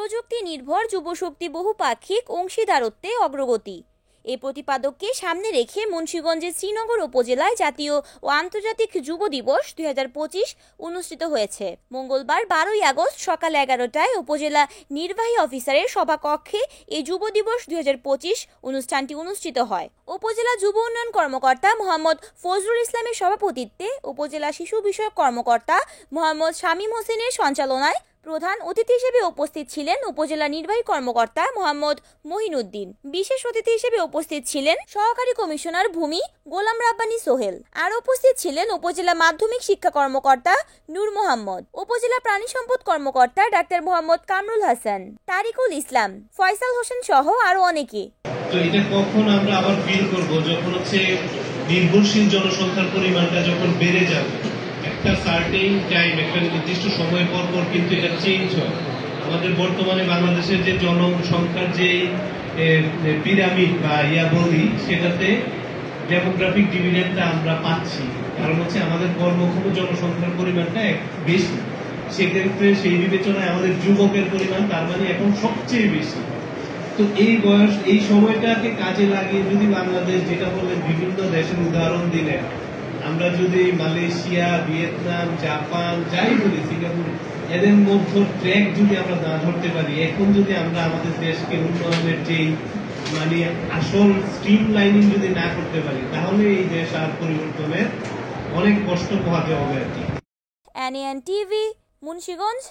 প্রযুক্তি নির্ভর যুবশক্তি বহুপাক্ষিক অংশীদারত্বে অগ্রগতি এই প্রতিপাদককে সামনে রেখে মুন্সিগঞ্জের শ্রীনগর উপজেলায় জাতীয় ও আন্তর্জাতিক যুব দিবস 2025 অনুষ্ঠিত হয়েছে। মঙ্গলবার 12 আগস্ট সকাল 11টায় উপজেলা নির্বাহী অফিসারের সভাকক্ষে এই যুব দিবস 2025 অনুষ্ঠানটি অনুষ্ঠিত হয়। উপজেলা যুব উন্নয়ন কর্মকর্তা মোহাম্মদ ফজলুল ইসলামের সভাপতিত্বে উপজেলা শিশু বিষয়ক কর্মকর্তা মোহাম্মদ শামীম হোসেনের সঞ্চালনায় প্রধান অতিথি হিসেবে উপস্থিত ছিলেন উপজেলা নির্বাহী কর্মকর্তা মোহাম্মদ মহিনুদ্দিন। বিশেষ অতিথি হিসেবে উপস্থিত ছিলেন সহকারী কমিশনার ভূমি গোলাম রাব্বানী সোহেল। আর উপস্থিত ছিলেন উপজেলা মাধ্যমিক শিক্ষা কর্মকর্তা নূর মোহাম্মদ, উপজেলা প্রাণী সম্পদ কর্মকর্তা ডাক্তার মোহাম্মদ কামরুল হাসান, তারিকুল ইসলাম, ফয়সাল হোসেন সহ আরো অনেকে। তো এটা কখন আমরা আবার ফিল করব, যখন হচ্ছে নির্ভরশীল জনসংখ্যার পরিমাণটা যখন বেড়ে যাবে, একটা সার্টেন টাইম, একটা নির্দিষ্ট সময় পর পর কিন্তু এটা চেঞ্জ হয়। আমাদের বর্তমানে বাংলাদেশের যে জনসংখ্যার যে পিরামিড বা বলি, সেটাতে ডেমোগ্রাফিক ডিভিডেন্ডটা আমরা পাচ্ছি, কারণ হচ্ছে আমাদের কর্মক্ষম জনসংখ্যার পরিমাণটা বেশি। সেক্ষেত্রে সেই বিবেচনায় আমাদের যুবকের পরিমাণ তার মানে এখন সবচেয়ে বেশি। তো এই বয়স, এই সময়টাকে কাজে লাগিয়ে যদি বাংলাদেশ, যেটা বললেন বিভিন্ন দেশের উদাহরণ দিলেন, আমরা যদি মালয়েশিয়া, ভিয়েতনাম, জাপান, যাই বলি, সিঙ্গাপুর, এদের মধ্যে ট্র্যাক যদি আমরা না ধরতে পারি, এখন যদি আমরা আমাদের দেশকে উন্নয়নের যেই মানে আসল স্ট্রিম লাইনিং যদি না করতে পারি, তাহলে এই দেশ আর পরিবর্তনের অনেক কষ্ট পোহাতে হবে আর কি। NAN TV, Munshiganj.